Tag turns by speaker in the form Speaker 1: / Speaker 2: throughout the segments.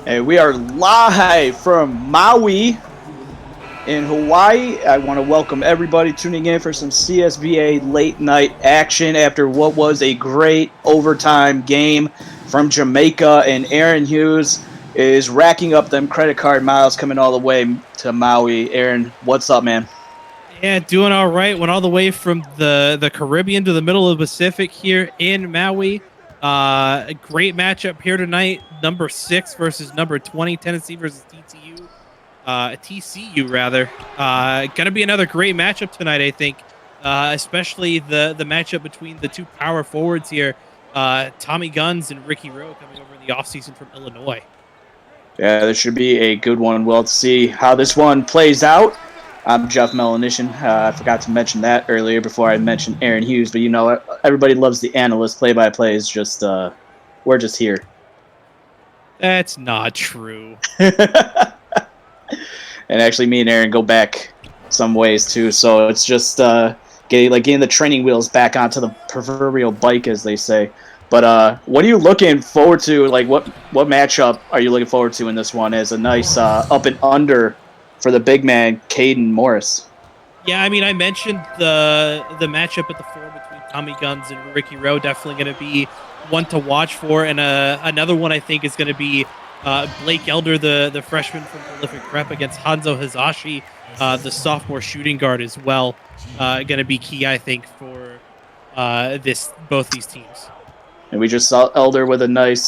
Speaker 1: And we are live from Maui in Hawaii. I want to welcome everybody tuning in for some CSBA late night action after what was a great overtime game from Jamaica. And Aaron Hughes is racking up them credit card miles coming all the way to Maui. Aaron, what's up, man?
Speaker 2: Yeah, doing all right. Went all the way from the Caribbean to the middle of the Pacific here in Maui. A great matchup here tonight. Number 6 versus number 20, Tennessee versus TCU. TCU rather. Gonna be another great matchup tonight, I think. Especially the matchup between the two power forwards here, Tommy Guns and Ricky Rowe coming over in the offseason from Illinois.
Speaker 1: Yeah, this should be a good one. Well, to see how this one plays out. I'm Jeff Melanishin. I forgot to mention that earlier before I mentioned Aaron Hughes, but you know, everybody loves the analyst play-by-play. Is just we're just here.
Speaker 2: That's not true.
Speaker 1: And actually, me and Aaron go back some ways too. So it's just getting the training wheels back onto the proverbial bike, as they say. But what are you looking forward to? Like, what matchup are you looking forward to in this one? As a nice up and under for the big man, Caden Morris.
Speaker 2: Yeah, I mean, I mentioned the matchup at the 4 between Tommy Guns and Ricky Rowe. Definitely going to be one to watch for, and another one I think is going to be Blake Elder, the freshman from Prolific Prep, against Hanzo Hazashi, the sophomore shooting guard as well. Going to be key, I think, for both these teams.
Speaker 1: And we just saw Elder with a nice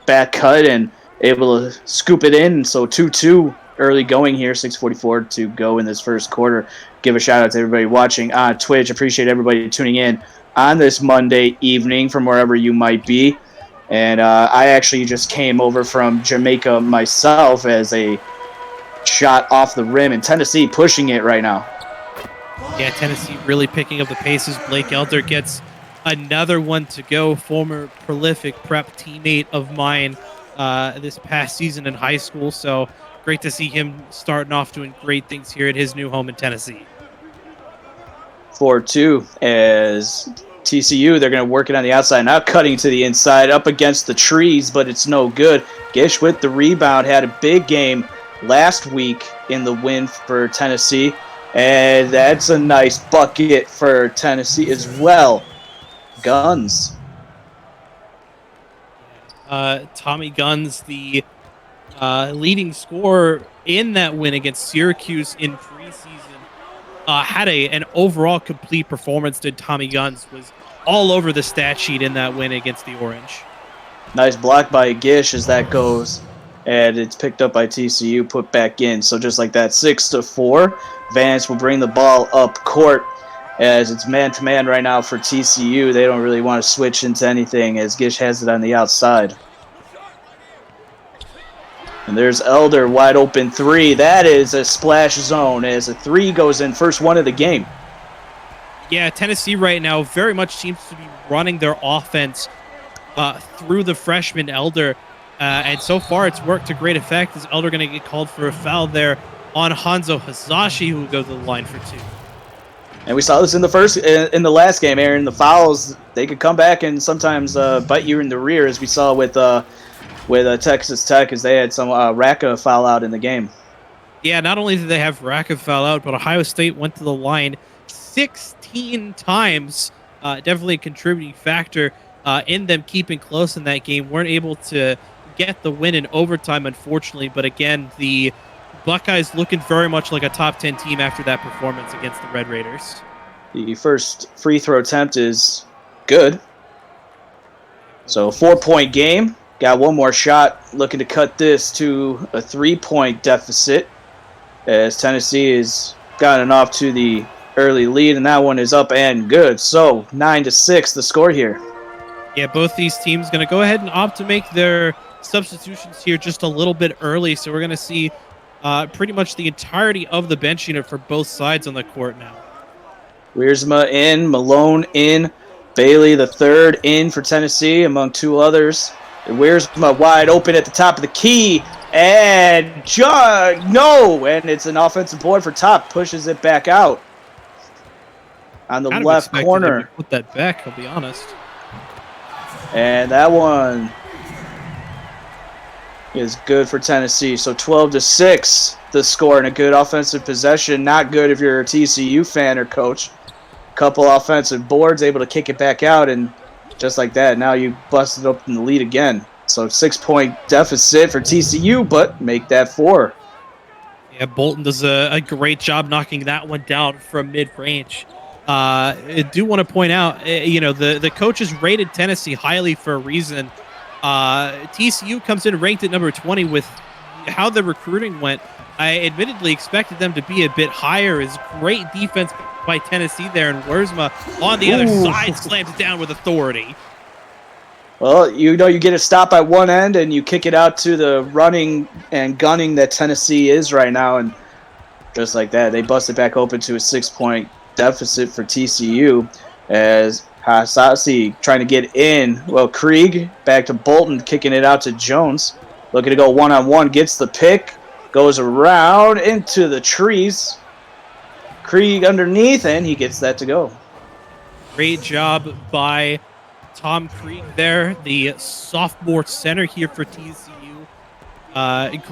Speaker 1: back cut and able to scoop it in. So 2-2 early going here, 6:44 to go in this first quarter. Give a shout out to everybody watching on Twitch. Appreciate everybody tuning in on this Monday evening from wherever you might be. And I actually just came over from Jamaica myself as a shot off the rim, and Tennessee pushing it right now.
Speaker 2: Yeah, Tennessee really picking up the paces. Blake Elder gets another one to go. Former Prolific Prep teammate of mine this past season in high school. So great to see him starting off doing great things here at his new home in Tennessee.
Speaker 1: 4-2 as TCU, they're going to work it on the outside, now cutting to the inside, up against the trees, but it's no good. Gish with the rebound, had a big game last week in the win for Tennessee, and that's a nice bucket for Tennessee as well. Guns.
Speaker 2: Tommy Guns, the leading scorer in that win against Syracuse in preseason, had an overall complete performance. Did Tommy Guns was all over the stat sheet in that win against the Orange.
Speaker 1: Nice block by Gish as that goes, and it's picked up by TCU, put back in. So just like that, 6-4. Vance will bring the ball up court as it's man-to-man right now for TCU. They don't really want to switch into anything as Gish has it on the outside. And there's Elder, wide open three. That is a splash zone as a three goes in, first one of the game.
Speaker 2: Yeah, Tennessee right now very much seems to be running their offense through the freshman Elder. And so far it's worked to great effect. Is Elder going to get called for a foul there on Hanzo Hazashi, who will go to the line for 2.
Speaker 1: And we saw this in the last game, Aaron. The fouls, they could come back and sometimes bite you in the rear, as we saw with Texas Tech, as they had some Racca foul out in the game.
Speaker 2: Yeah, not only did they have Racca foul out, but Ohio State went to the line 16 times. Definitely a contributing factor in them keeping close in that game. Weren't able to get the win in overtime, unfortunately. But again, the Buckeyes looking very much like a top 10 team after that performance against the Red Raiders.
Speaker 1: The first free throw attempt is good. So 4-point game. Got one more shot, looking to cut this to a 3-point deficit as Tennessee has gotten off to the early lead, and that one is up and good. So 9-6 the score here.
Speaker 2: Yeah, both these teams going to go ahead and opt to make their substitutions here just a little bit early. So we're going to see pretty much the entirety of the bench unit for both sides on the court now.
Speaker 1: Wiersma in, Malone in, Bailey the third in for Tennessee, among two others. Wiersma wide open at the top of the key, and and it's an offensive board for Top, pushes it back out on the left corner.
Speaker 2: Put that back, I'll be honest.
Speaker 1: And that one is good for Tennessee. So 12-6, the score, and a good offensive possession. Not good if you're a TCU fan or coach. Couple offensive boards, able to kick it back out, and just like that, now you busted open the lead again. So 6-point deficit for TCU, but make that 4.
Speaker 2: Yeah, Bolton does a great job knocking that one down from mid-range. I do want to point out, the coaches rated Tennessee highly for a reason. TCU comes in ranked at number 20 with how the recruiting went. I admittedly expected them to be a bit higher. Is great defense by Tennessee there, and Wiersma on the other side slams it down with authority.
Speaker 1: Well, you get a stop at one end, and you kick it out to the running and gunning that Tennessee is right now, and just like that, they bust it back open to a 6-point deficit for TCU as Hasasi trying to get in. Well, Krieg back to Bolton, kicking it out to Jones. Looking to go one-on-one, gets the pick, goes around into the trees. Krieg underneath, and he gets that to go.
Speaker 2: Great job by Tom Krieg there, the sophomore center here for TCU.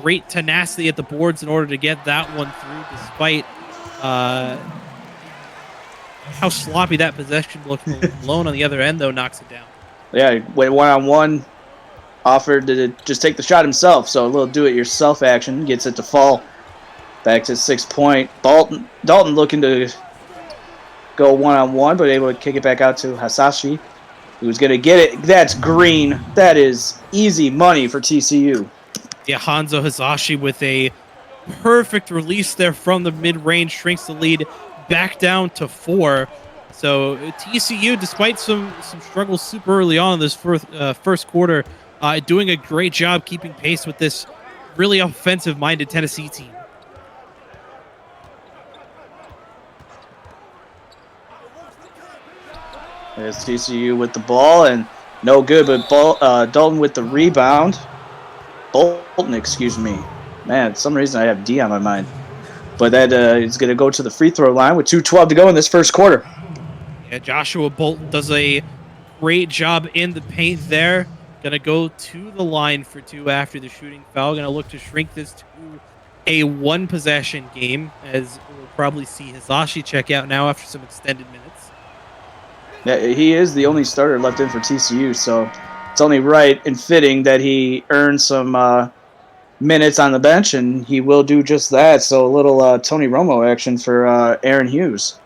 Speaker 2: Great tenacity at the boards in order to get that one through, despite how sloppy that possession looked. Malone on the other end, though, knocks it down.
Speaker 1: Yeah, went one-on-one, offered to just take the shot himself, so a little do-it-yourself action, gets it to fall back to 6-point. Dalton looking to go one-on-one, but able to kick it back out to Hasashi, who's going to get it. That's green. That is easy money for TCU.
Speaker 2: Yeah, Hanzo Hasashi with a perfect release there from the mid-range, shrinks the lead back down to 4. So TCU, despite some struggles super early on in this first quarter, doing a great job keeping pace with this really offensive-minded Tennessee team.
Speaker 1: There's TCU with the ball, and no good, but Dalton with the rebound. Bolton, excuse me. Man, for some reason I have D on my mind. But that is going to go to the free throw line with 2:12 to go in this first quarter.
Speaker 2: Yeah, Joshua Bolton does a great job in the paint there. Going to go to the line for 2 after the shooting foul. Going to look to shrink this to a 1-possession game, as we'll probably see Hasashi check out now after some extended minutes.
Speaker 1: Yeah, he is the only starter left in for TCU, so it's only right and fitting that he earns some minutes on the bench, and he will do just that. So a little Tony Romo action for Aaron Hughes.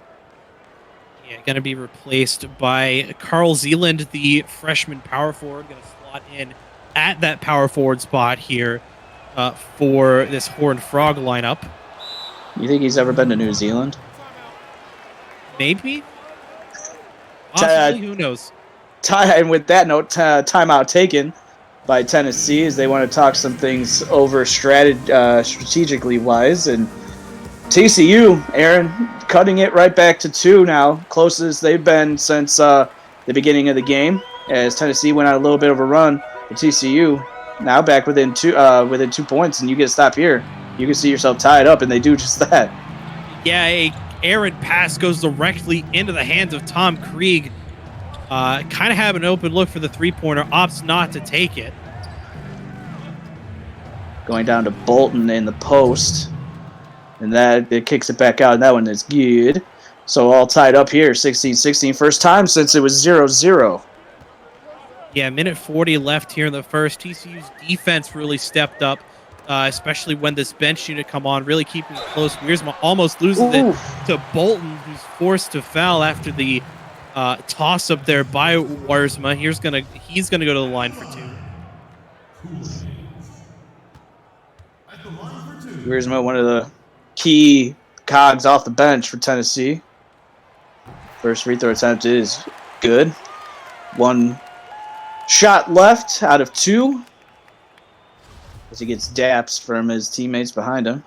Speaker 2: Yeah, going to be replaced by Carl Zeeland, the freshman power forward, going to slot in at that power forward spot here for this Horned Frog lineup.
Speaker 1: You think he's ever been to New Zealand?
Speaker 2: Maybe. Possibly, who knows?
Speaker 1: And with that note, timeout taken by Tennessee as they want to talk some things over strategically wise. And TCU, Aaron, cutting it right back to 2 now, closest they've been since the beginning of the game. As Tennessee went on a little bit of a run, but TCU now back within 2 points, and you get a stop here, you can see yourself tied up, and they do just that.
Speaker 2: Yeah, a errant pass goes directly into the hands of Tom Krieg. Kind of have an open look for the 3-pointer, opts not to take it.
Speaker 1: Going down to Bolton in the post, and that it kicks it back out, and that one is good. So all tied up here, 16-16, first time since it was 0-0.
Speaker 2: Yeah, minute 40 left here in the first. TCU's defense really stepped up, especially when this bench unit come on, really keeping it close. Wiersma almost loses it to Bolton, who's forced to foul after the toss up there by Wiersma. He's gonna go to the line for 2.
Speaker 1: Wiersma, one of the key cogs off the bench for Tennessee. First free throw attempt is good. 1 shot left out of 2 as he gets daps from his teammates behind him.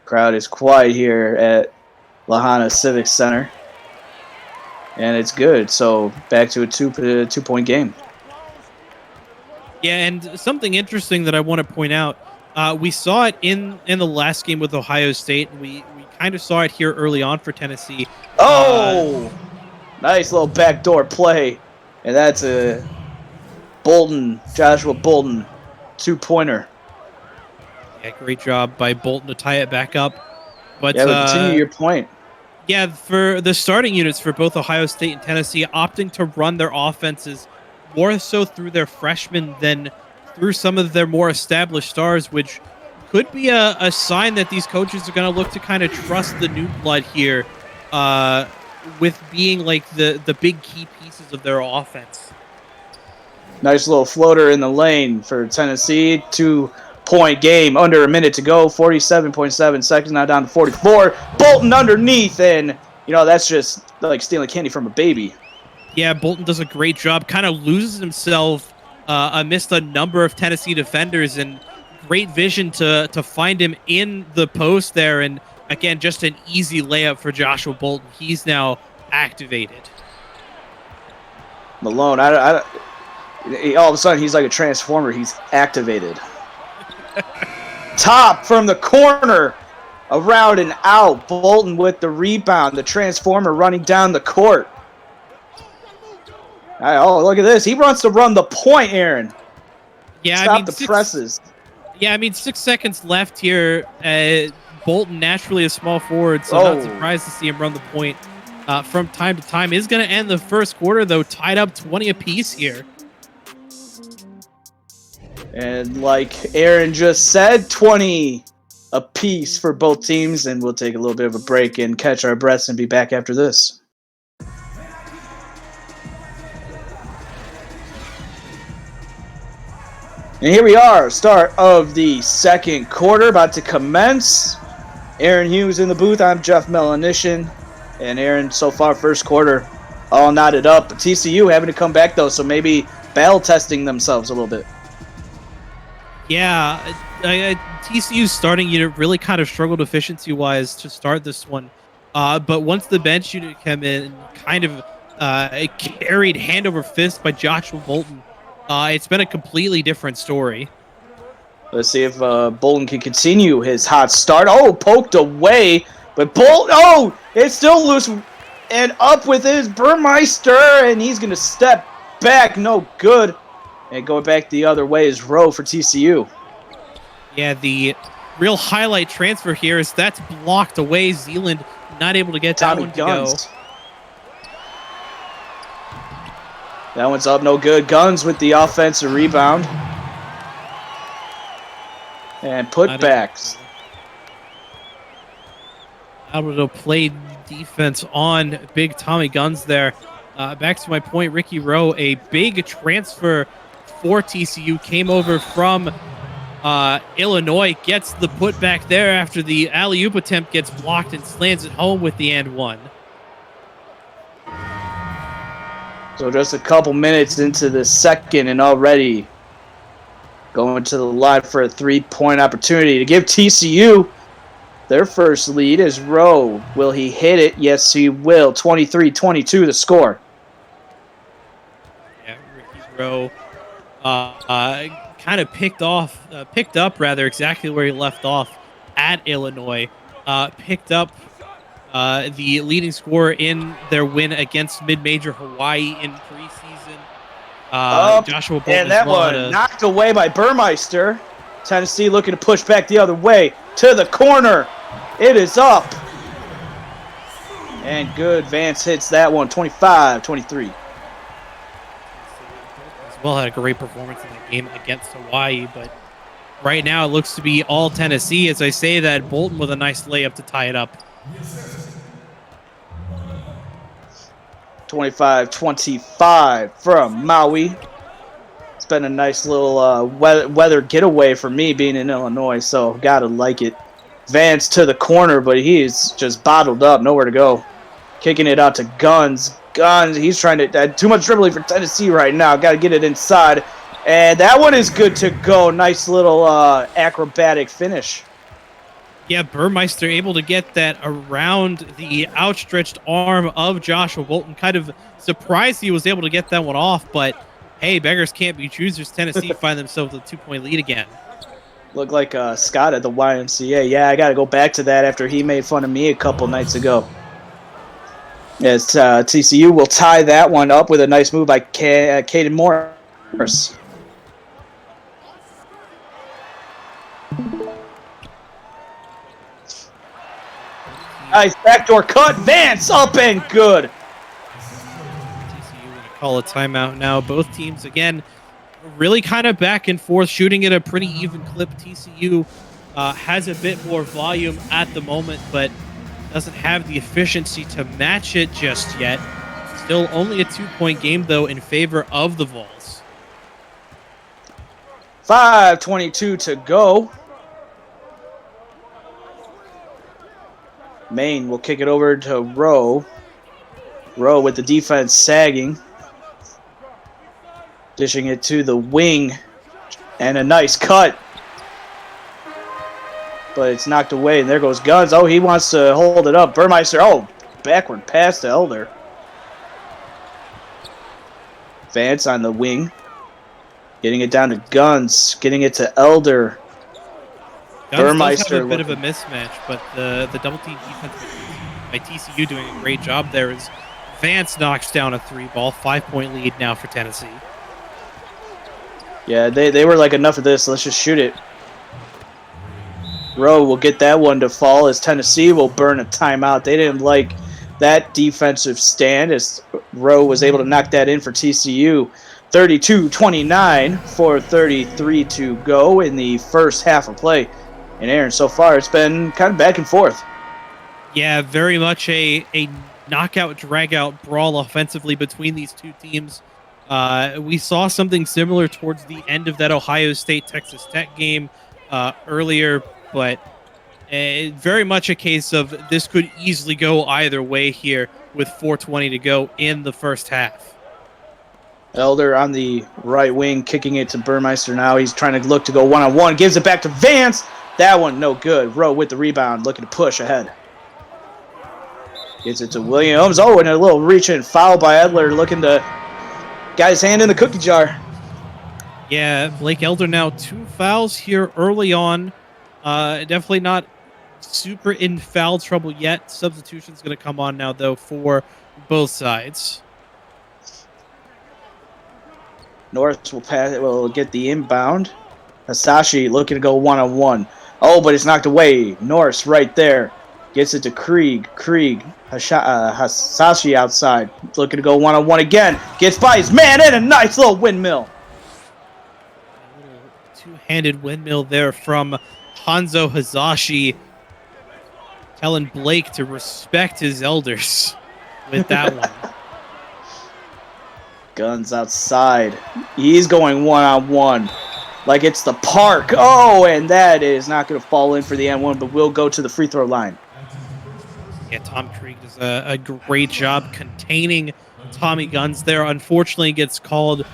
Speaker 1: Crowd is quiet here at Lahana Civic Center. And it's good. So back to a 2-point game.
Speaker 2: Yeah, and something interesting that I want to point out, we saw it in the last game with Ohio State, and we kind of saw it here early on for Tennessee.
Speaker 1: Nice little backdoor play. And that's a Joshua Bolton, 2-pointer.
Speaker 2: Yeah, great job by Bolton to tie it back up. But
Speaker 1: Yeah, but continue your point.
Speaker 2: yeah, for the starting units for both Ohio State and Tennessee, opting to run their offenses more so through their freshmen than through some of their more established stars, which could be a sign that these coaches are going to look to kind of trust the new blood here, with being like the big key pieces of their offense.
Speaker 1: Nice little floater in the lane for Tennessee. 2-point game, under a minute to go. 47.7 seconds, now down to 44. Bolton underneath, and that's just like stealing candy from a baby.
Speaker 2: Yeah, Bolton does a great job. Kind of loses himself amidst a number of Tennessee defenders, and great vision to find him in the post there. And again, just an easy layup for Joshua Bolton. He's now activated.
Speaker 1: Malone, all of a sudden he's like a transformer. He's activated. Top from the corner, around and out. Bolton with the rebound. The transformer running down the court. Oh, look at this. He wants to run the point, Aaron.
Speaker 2: Yeah,
Speaker 1: Stop the presses.
Speaker 2: Yeah, I mean, 6 seconds left here. Bolton, naturally a small forward, so not surprised to see him run the point from time to time. Is going to end the first quarter, though, tied up 20 apiece here.
Speaker 1: And like Aaron just said, 20 apiece for both teams, and we'll take a little bit of a break and catch our breaths and be back after this. And here we are, start of the second quarter, about to commence. Aaron Hughes in the booth. I'm Jeff Melanishin. And Aaron, so far, first quarter, all knotted up. TCU having to come back, though, so maybe battle testing themselves a little bit.
Speaker 2: Yeah, TCU's starting unit really kind of struggled efficiency-wise to start this one. But once the bench unit came in, kind of carried hand over fist by Joshua Bolton, it's been a completely different story.
Speaker 1: Let's see if Bolton can continue his hot start. Oh, poked away. But Bolton, it's still loose. And up with his Burmeister. And he's going to step back. No good. And going back the other way is Rowe for TCU.
Speaker 2: Yeah, the real highlight transfer here is that's blocked away. Zealand not able to get that one to go.
Speaker 1: That one's up, no good. Guns with the offensive rebound. And putbacks.
Speaker 2: Able to play defense on big Tommy Guns there. Back to my point, Ricky Rowe, a big transfer for TCU, came over from Illinois, gets the putback there after the alley-oop attempt gets blocked and slams it home with the and one.
Speaker 1: So just a couple minutes into the second and already going to the line for a three-point opportunity to give TCU their first lead is Rowe. Will he hit it? Yes, he will. 23-22 the score.
Speaker 2: Yeah, Ricky Rowe kind of picked up exactly where he left off at Illinois. Picked up the leading scorer in their win against mid-major Hawaii in preseason. Joshua Bolton,
Speaker 1: and that one knocked away by Burmeister. Tennessee looking to push back the other way to the corner. It is up. And good. Vance hits that one, 25-23.
Speaker 2: As well, had a great performance in the game against Hawaii, but right now it looks to be all Tennessee. As I say that, Bolton with a nice layup to tie it up.
Speaker 1: 25-25 from Maui. It's been a nice little weather getaway for me being in Illinois, so gotta like it. Vance to the corner, but he's just bottled up, nowhere to go. Kicking it out to Guns. He's trying to too much dribbling for Tennessee right now. Got to get it inside, and that one is good to go. Nice little acrobatic finish.
Speaker 2: Yeah, Burmeister able to get that around the outstretched arm of Joshua Bolton. Kind of surprised he was able to get that one off, but hey, beggars can't be choosers. Tennessee find themselves with a 2-point lead again.
Speaker 1: Look like Scott at the YMCA. Yeah, I got to go back to that after he made fun of me a couple nights ago. As TCU will tie that one up with a nice move by Caden Morris. Nice backdoor cut. Vance up and good.
Speaker 2: TCU going to call a timeout now. Both teams, again, really kind of back and forth, shooting at a pretty even clip. TCU has a bit more volume at the moment, but doesn't have the efficiency to match it just yet. Still only a 2-point game, though, in favor of the Vols.
Speaker 1: 5:22 to go. Maine will kick it over to Rowe. Rowe with the defense sagging. Dishing it to the wing. And a nice cut. But it's knocked away, and there goes Guns. Oh, he wants to hold it up. Burmeister, oh, backward pass to Elder. Vance on the wing. Getting it down to Guns. Getting it to Elder.
Speaker 2: Guns
Speaker 1: Burmeister
Speaker 2: does have a bit of a mismatch, but the double team defense by TCU doing a great job there as Vance knocks down a 3-ball. 5-point lead now for Tennessee.
Speaker 1: Yeah, they were like, enough of this. Let's just shoot it. Rowe will get that one to fall as Tennessee will burn a timeout. They didn't like that defensive stand as Rowe was able to knock that in for TCU. 32-29, 4:33 to go in the first half of play. And Aaron, so far it's been kind of back and forth.
Speaker 2: Yeah, very much a knockout, drag-out brawl offensively between these two teams. We saw something similar towards the end of that Ohio State-Texas Tech game earlier, but very much a case of this could easily go either way here with 4:20 to go in the first half.
Speaker 1: Elder on the right wing, kicking it to Burmeister now. He's trying to look to go one-on-one. Gives it back to Vance. That one, no good. Rowe with the rebound, looking to push ahead. Gets it to Williams. Oh, and a little reach-in foul by Edler, looking to got his hand in the cookie jar.
Speaker 2: Yeah, Blake Elder now 2 fouls here early on. Definitely not super in foul trouble yet. Substitution's going to come on now, though, for both sides.
Speaker 1: North will pass it. Will get the inbound. Hasashi looking to go one-on-one. Oh, but it's knocked away. Norse right there. Gets it to Krieg. Hasashi outside. Looking to go one-on-one again. Gets by his man and a nice little windmill.
Speaker 2: A little two-handed windmill there from Hanzo Hasashi. Telling Blake to respect his elders with that one.
Speaker 1: Guns outside. He's going one-on-one. Like it's the park. Oh, and that is not going to fall in for the N1, but will go to the free throw line.
Speaker 2: Yeah, Tom Krieg does a great job containing Tommy Guns there. Unfortunately, gets called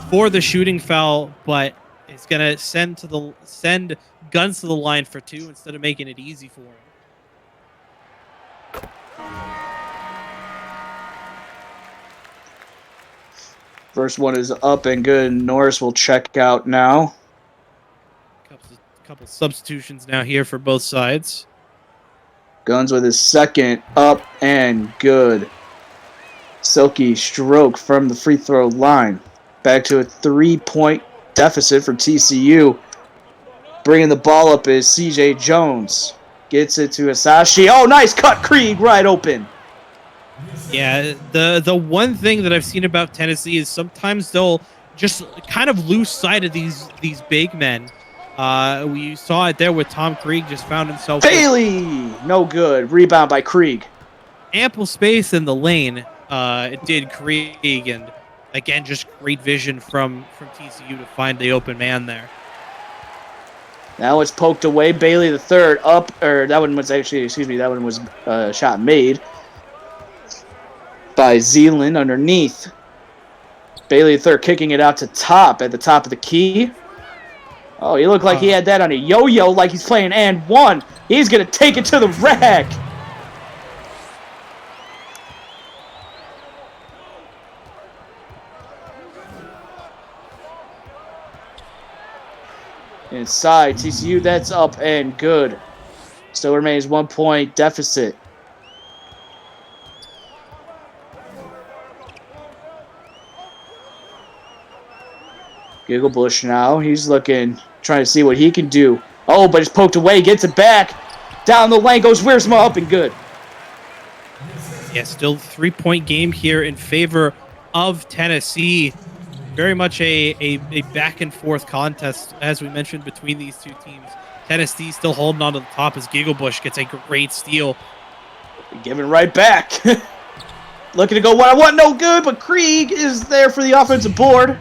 Speaker 2: for the shooting foul, but it's going to send Guns to the line for 2 instead of making it easy for him.
Speaker 1: First one is up and good. Norris will check out now.
Speaker 2: Couple substitutions now here for both sides.
Speaker 1: Guns with his second, up and good. Silky stroke from the free throw line. Back to a 3-point deficit for TCU. Bringing the ball up is CJ Jones. Gets it to Hasashi. Oh, nice cut. Krieg right open.
Speaker 2: Yeah, the one thing that I've seen about Tennessee is sometimes they'll just kind of lose sight of these big men. We saw it there with Tom Krieg, just found himself.
Speaker 1: Bailey! No good. Rebound by Krieg.
Speaker 2: Ample space in the lane. It did Krieg, and again, just great vision from TCU to find the open man there.
Speaker 1: Now it's poked away. Bailey the third up, or that one was actually, that one was shot made by Zealand underneath. Bailey the third kicking it out to top at the top of the key. Oh, he looked like he had that on a yo-yo like he's playing and one. He's going to take it to the rack. Inside, TCU, that's up and good. Still remains 1-point deficit. Bush now. He's looking, trying to see what he can do. Oh, but it's poked away. Gets it back. Down the lane goes Wiersma up and good.
Speaker 2: Yeah, still 3-point game here in favor of Tennessee. Very much a back and forth contest, as we mentioned, between these two teams. Tennessee still holding on to the top as Bush gets a great steal.
Speaker 1: Giving right back. Looking to go one-on-one, no good, but Krieg is there for the offensive board.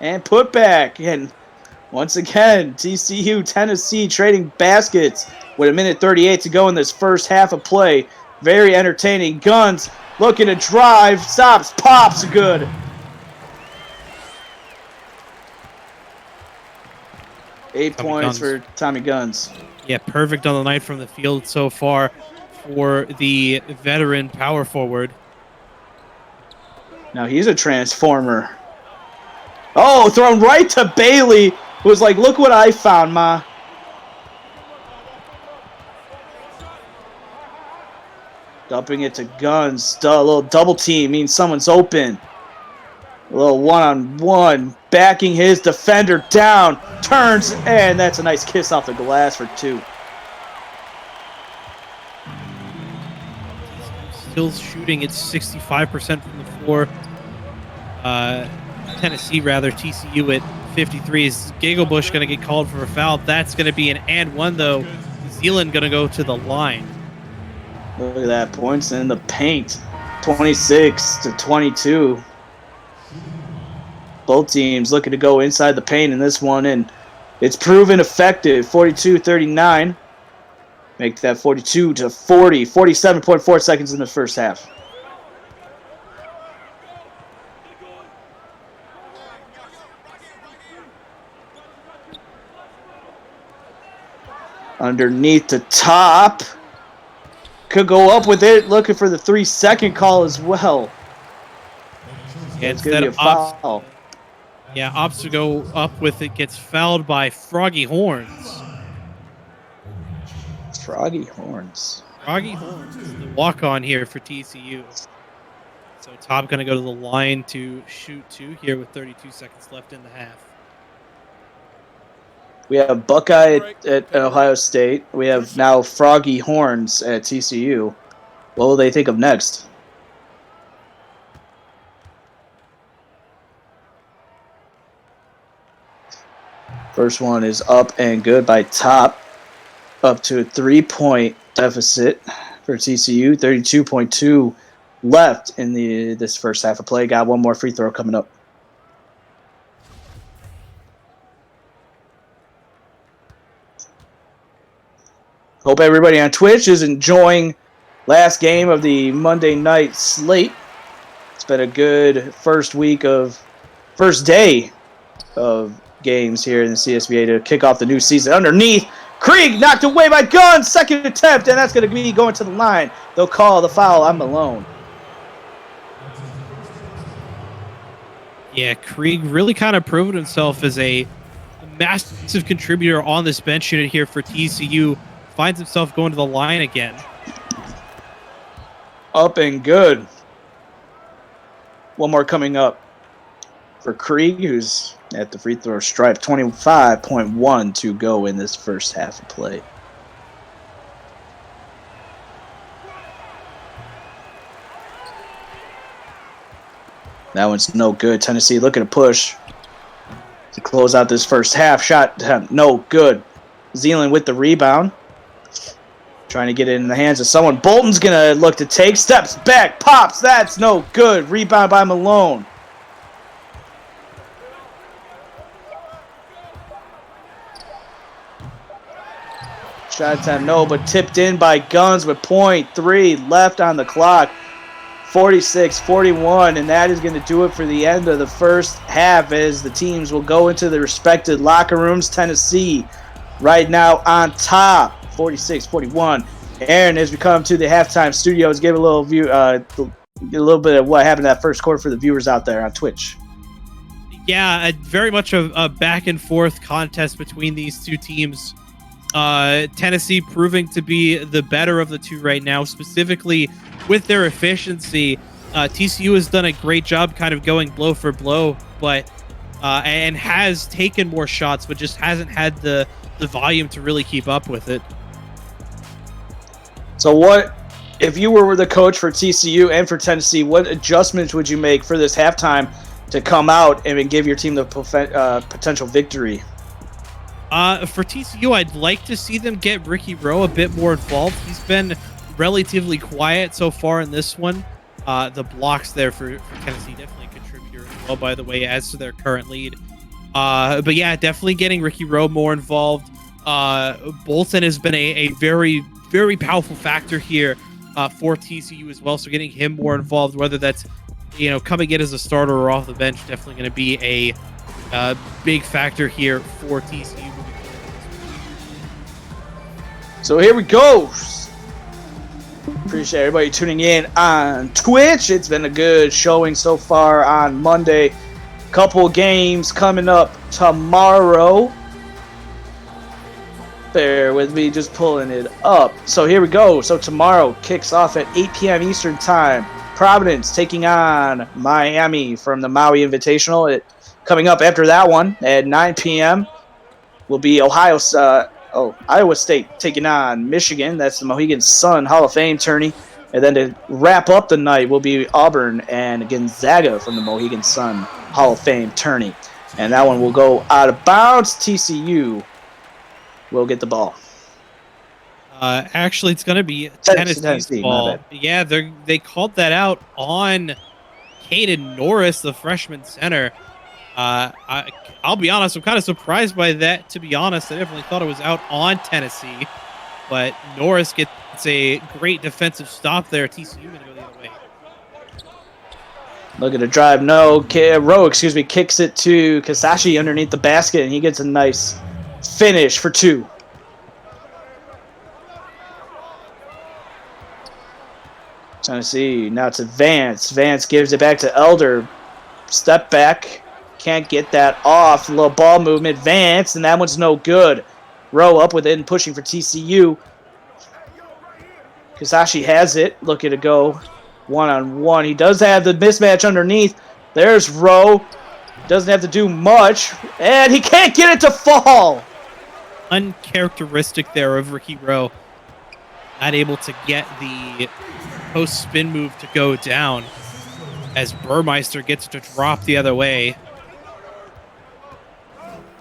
Speaker 1: And put back. And once again, TCU, Tennessee trading baskets with 1:38 to go in this first half of play. Very entertaining. Guns looking to drive. Stops, pops, good. Eight points for Tommy Guns.
Speaker 2: Yeah, perfect on the night from the field so far for the veteran power forward.
Speaker 1: Now he's a transformer. Oh, thrown right to Bailey, who was like, look what I found, ma. Dumping it to Guns. A little double team means someone's open. A little one-on-one. Backing his defender down. Turns, and that's a nice kiss off the glass for 2.
Speaker 2: Still shooting at 65% from the floor. Tennessee, rather, TCU at 53. Is Bush going to get called for a foul? That's going to be an and one, though. Zealand going to go to the line.
Speaker 1: Look at that. Points in the paint. 26-22. Both teams looking to go inside the paint in this one, and it's proven effective. 42-39. Make that 42-40. 47.4 seconds in the first half. Underneath the top. Could go up with it. Looking for the 3-second call as well.
Speaker 2: Yeah,
Speaker 1: it's going to be a foul.
Speaker 2: Yeah, Ops to go up with it, gets fouled by Froggy Horns.
Speaker 1: Froggy Horns.
Speaker 2: Froggy Horns is the walk-on here for TCU. So Top going to go to the line to shoot 2 here with 32 seconds left in the half.
Speaker 1: We have Buckeye at Ohio State. We have now Froggy Horns at TCU. What will they think of next? First one is up and good by Top. Up to a 3-point deficit for TCU. 32.2 left in this first half of play. Got one more free throw coming up. Hope everybody on Twitch is enjoying last game of the Monday night slate. It's been a good first day of games here in the CSBA to kick off the new season. Underneath, Krieg knocked away by Guns, second attempt, and that's going to be going to the line. They'll call the foul on Malone.
Speaker 2: Yeah, Krieg really kind of proven himself as a massive contributor on this bench unit here for TCU. Finds himself going to the line again.
Speaker 1: Up and good. One more coming up for Krieg, who's at the free throw stripe. 25.1 to go in this first half of play. That one's no good. Tennessee looking to push to close out this first half. Shot no good. Zealand with the rebound. Trying to get it in the hands of someone. Bolton's going to look to take. Steps back. Pops. That's no good. Rebound by Malone. Shot attempt, no, but tipped in by Guns with .3 left on the clock. 46-41, and that is going to do it for the end of the first half as the teams will go into the respective locker rooms. Tennessee right now on top. 46-41. Aaron, as we come to the halftime studios, give a little view, a little bit of what happened that first quarter for the viewers out there on Twitch.
Speaker 2: Yeah, very much a back and forth contest between these two teams. Tennessee proving to be the better of the two right now, specifically with their efficiency. TCU has done a great job kind of going blow for blow, but and has taken more shots, but just hasn't had the volume to really keep up with it.
Speaker 1: So what, if you were the coach for TCU and for Tennessee, what adjustments would you make for this halftime to come out and give your team the potential victory?
Speaker 2: For TCU, I'd like to see them get Ricky Rowe a bit more involved. He's been relatively quiet so far in this one. The blocks there for Tennessee definitely a contributor as well, by the way, as to their current lead. But yeah, definitely getting Ricky Rowe more involved. Bolton has been a very, very powerful factor here for TCU as well. So getting him more involved, whether that's coming in as a starter or off the bench, definitely going to be a big factor here for TCU.
Speaker 1: So here we go. Appreciate everybody tuning in on Twitch. It's been a good showing so far on Monday. Couple games coming up tomorrow. Bear with me, just pulling it up. So here we go. So tomorrow kicks off at 8 p.m. Eastern Time. Providence taking on Miami from the Maui Invitational. Coming up after that one at 9 p.m. will be Iowa State taking on Michigan. That's the Mohegan Sun Hall of Fame tourney. And then to wrap up the night will be Auburn and Gonzaga from the Mohegan Sun Hall of Fame tourney. And that one will go out of bounds. TCU will get the ball.
Speaker 2: Actually, it's going to be Tennessee's ball.
Speaker 1: My bad.
Speaker 2: Yeah, they called that out on Caden Norris, the freshman center. I'll be honest, I'm kind of surprised by that, to be honest. I definitely thought it was out on Tennessee. But Norris gets a great defensive stop there. TCU going to go the other way.
Speaker 1: Look at the drive. No, Rowe, kicks it to Kasashi underneath the basket, and he gets a nice finish for two. Tennessee, now to Vance. Vance gives it back to Elder. Step back. Can't get that off. Little ball movement. Vance, and that one's no good. Rowe up with it and pushing for TCU. Kasashi has it. Looking to go one-on-one. He does have the mismatch underneath. There's Rowe. Doesn't have to do much. And he can't get it to fall.
Speaker 2: Uncharacteristic there of Ricky Rowe. Not able to get the post spin move to go down as Burmeister gets to drop the other way.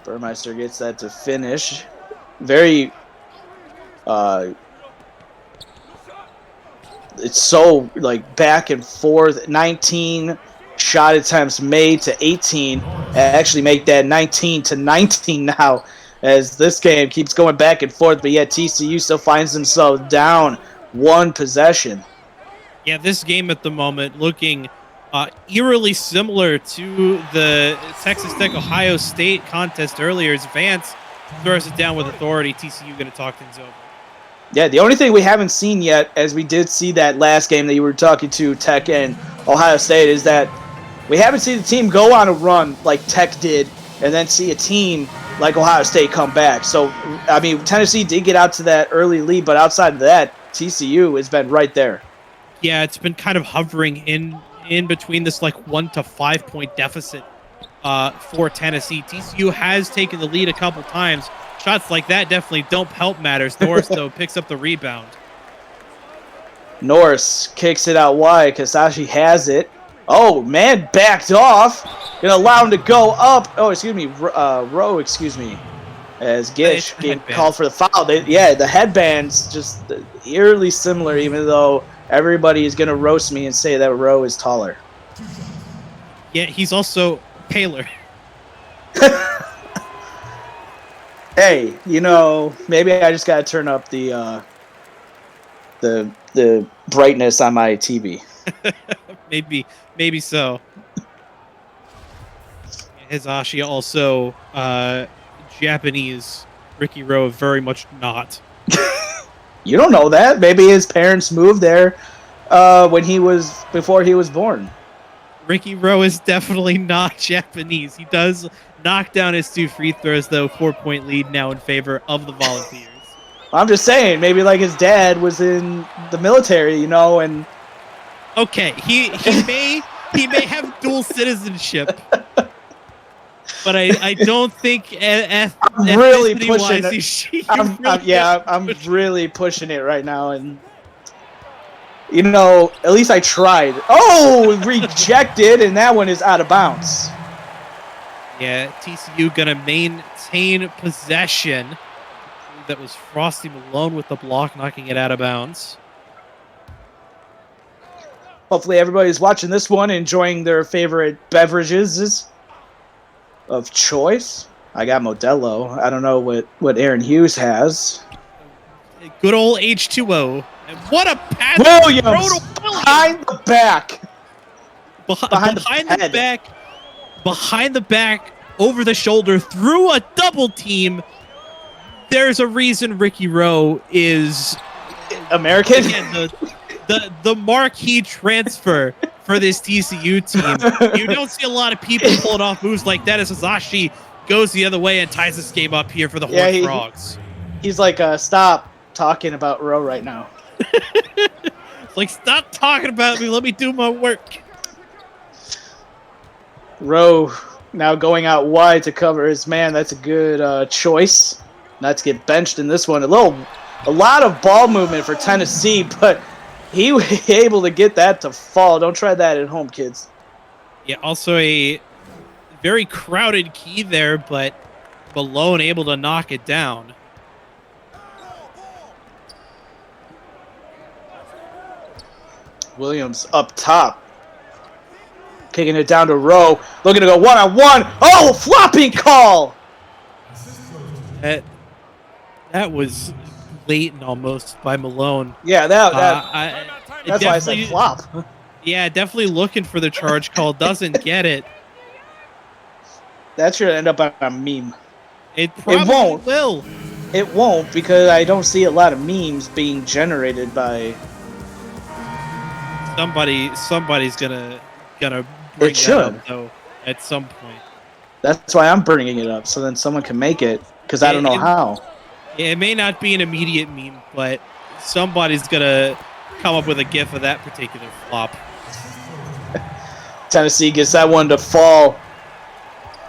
Speaker 1: Burmeister gets that to finish. Very, it's so like back and forth. 19 shot attempts made to 18. Actually make that 19 to 19 now as this game keeps going back and forth. But yet TCU still finds themselves down one possession.
Speaker 2: Yeah, this game at the moment looking eerily similar to the Texas Tech-Ohio State contest earlier as Vance throws it down with authority. TCU going to talk things over.
Speaker 1: Yeah, the only thing we haven't seen yet, as we did see that last game that you were talking to, Tech and Ohio State, is that we haven't seen the team go on a run like Tech did and then see a team like Ohio State come back. So, I mean, Tennessee did get out to that early lead, but outside of that, TCU has been right there.
Speaker 2: Yeah, it's been kind of hovering in between this like 1 to 5 point deficit for Tennessee. TCU has taken the lead a couple times. Shots like that definitely don't help matters. Norris, though, picks up the rebound.
Speaker 1: Norris kicks it out wide. Kasashi has it. Oh, man, backed off. Gonna allow him to go up. Oh, excuse me, Rowe, excuse me. As Gish called for the foul. The headbands just eerily similar, even though everybody is going to roast me and say that Rowe is taller.
Speaker 2: Yeah, he's also paler.
Speaker 1: Hey, maybe I just got to turn up the brightness on my TV.
Speaker 2: maybe so. Hizashi also Japanese. Ricky Rowe very much not.
Speaker 1: You don't know that. Maybe his parents moved there before he was born.
Speaker 2: Ricky Rowe is definitely not Japanese. He does knock down his 2 free throws, though. 4-point lead now in favor of the Volunteers.
Speaker 1: I'm just saying, maybe like his dad was in the military, and
Speaker 2: okay, he may have dual citizenship. but I don't think
Speaker 1: I'm really pushing
Speaker 2: ethnicity-wise,
Speaker 1: it. I'm really pushing it right now, and at least I tried. Oh, rejected, and that one is out of bounds.
Speaker 2: Yeah, TCU gonna maintain possession. That was Frosty Malone with the block, knocking it out of bounds.
Speaker 1: Hopefully everybody's watching this one, enjoying their favorite beverages of choice. I got Modelo. I don't know what Aaron Hughes has.
Speaker 2: Good old H2O. And what a pass!
Speaker 1: Williams behind the back.
Speaker 2: Behind the back, over the shoulder, through a double team. There's a reason Ricky Rowe is
Speaker 1: American.
Speaker 2: Again, the marquee transfer for this TCU team. You don't see a lot of people pulling off moves like that as Hazashi goes the other way and ties this game up here for the Horned Frogs.
Speaker 1: He's like, stop talking about Rowe right now.
Speaker 2: Like, stop talking about me. Let me do my work.
Speaker 1: Rowe now going out wide to cover his man. That's a good choice. Not to get benched in this one. A lot of ball movement for Tennessee, but he was able to get that to fall. Don't try that at home, kids.
Speaker 2: Yeah, also a very crowded key there, but Malone able to knock it down.
Speaker 1: Williams up top. Kicking it down to Rowe. Looking to go one-on-one. Oh, flopping call!
Speaker 2: That was blatant almost by Malone.
Speaker 1: Yeah, that's why I said flop.
Speaker 2: Yeah, definitely looking for the charge call. Doesn't get it.
Speaker 1: That should end up on a meme.
Speaker 2: It probably will.
Speaker 1: It won't, because I don't see a lot of memes being generated by
Speaker 2: somebody's gonna bring that up though at some point.
Speaker 1: That's why I'm bringing it up, so then someone can make it, because I don't know how.
Speaker 2: Yeah, it may not be an immediate meme, but somebody's gonna come up with a gif of that particular flop.
Speaker 1: Tennessee gets that one to fall.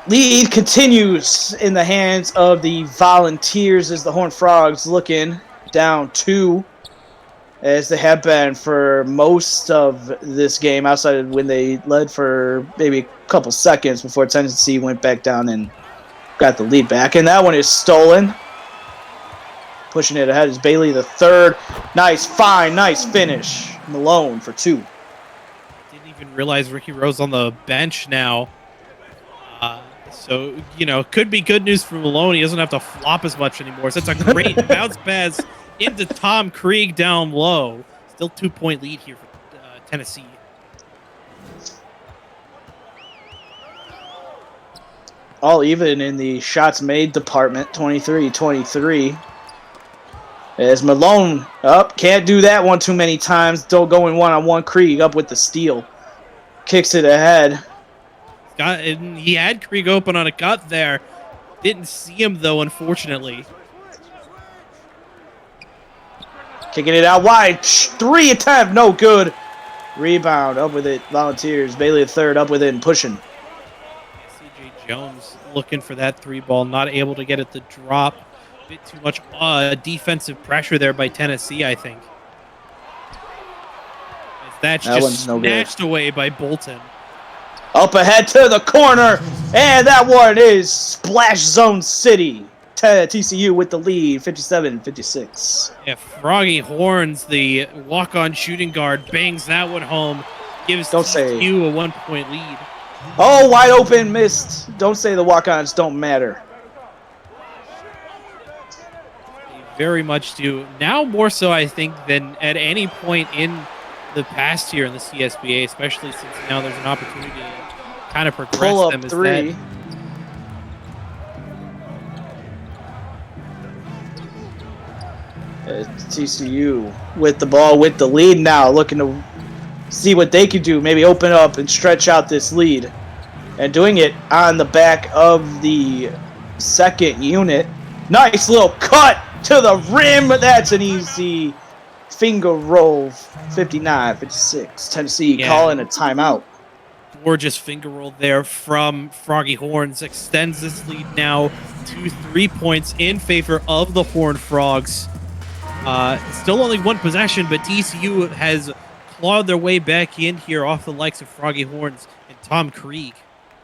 Speaker 1: Lead continues in the hands of the Volunteers as the Horned Frogs looking down 2, as they have been for most of this game, outside of when they led for maybe a couple seconds before Tennessee went back down and got the lead back. And that one is stolen. Pushing it ahead is Bailey the third. Nice finish. Malone for 2.
Speaker 2: Didn't even realize Ricky Rowe's on the bench now. So, could be good news for Malone. He doesn't have to flop as much anymore. So that's a great bounce pass into Tom Krieg down low. Still 2-point lead here for Tennessee.
Speaker 1: All even in the shots made department, 23-23. As Malone up, can't do that one too many times. Don't go in one-on-one. Krieg up with the steal. Kicks it ahead.
Speaker 2: He had Krieg open on a cut there. Didn't see him, though, unfortunately.
Speaker 1: Kicking it out wide. 3 attempt, no good. Rebound, up with it. Volunteers. Bailey the third, up with it and pushing.
Speaker 2: CJ Jones looking for that 3 ball, not able to get it to drop. A bit too much defensive pressure there by Tennessee, I think. That's just snatched away by Bolton.
Speaker 1: Up ahead to the corner, and that one is Splash Zone City. TCU with the lead, 57-56.
Speaker 2: Yeah, Froggy Horns, the walk-on shooting guard, bangs that one home. Gives TCU a 1-point lead.
Speaker 1: Oh, wide open, missed. Don't say the walk-ons don't matter.
Speaker 2: They very much do. Now more so, I think, than at any point in the past year in the CSBA, especially since now there's an opportunity to kind of progress
Speaker 1: pull up
Speaker 2: them.
Speaker 1: 3. TCU with the ball, with the lead now, looking to see what they can do. Maybe open up and stretch out this lead. And doing it on the back of the second unit. Nice little cut to the rim. That's an easy finger roll. 59-56. Tennessee calling a timeout.
Speaker 2: Gorgeous finger roll there from Froggy Horns. Extends this lead now to 3 points in favor of the Horned Frogs. Still only one possession, but TCU has clawed their way back in here off the likes of Froggy Horns and Tom Krieg.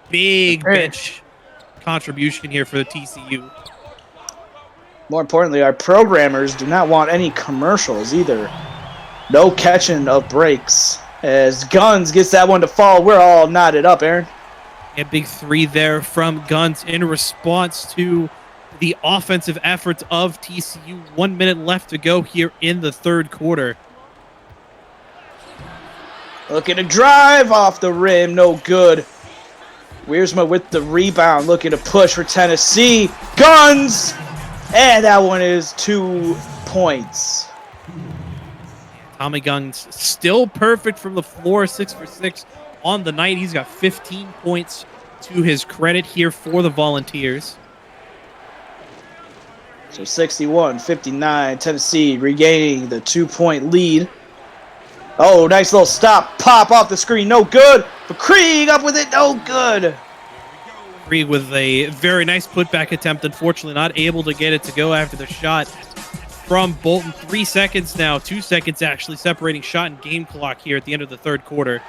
Speaker 2: Big bench contribution here for the TCU.
Speaker 1: More importantly, our programmers do not want any commercials either. No catching of breaks. As Guns gets that one to fall, we're all knotted up, Aaron.
Speaker 2: A big three there from Guns in response to the offensive efforts of TCU. 1 minute left to go here in the third quarter.
Speaker 1: Looking to drive off the rim, no good. Wiersma with the rebound, looking to push for Tennessee. Guns! And that one is 2 points.
Speaker 2: Tommy Guns still perfect from the floor, 6 for 6 on the night. He's got 15 points to his credit here for the Volunteers.
Speaker 1: So 61-59, Tennessee regaining the 2-point lead. Oh, nice little stop, pop off the screen, no good. But Krieg up with it, no good.
Speaker 2: Krieg with a very nice putback attempt, unfortunately not able to get it to go after the shot from Bolton. 3 seconds now, 2 seconds actually separating shot and game clock here at the end of the third quarter.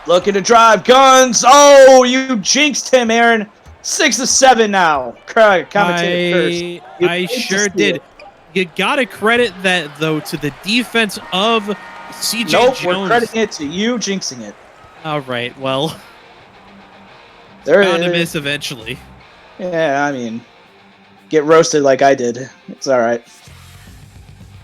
Speaker 1: Looking to drive, Guns. Oh, you jinxed him, Aaron. 6 of 7 now. Commentator curse.
Speaker 2: I sure did. You gotta credit that though to the defense of CJ
Speaker 1: Nope,
Speaker 2: Jones.
Speaker 1: we're crediting it to you jinxing it.
Speaker 2: All right, well,
Speaker 1: There
Speaker 2: bound to
Speaker 1: is.
Speaker 2: miss eventually.
Speaker 1: Yeah, I mean, get roasted like I did. It's all right.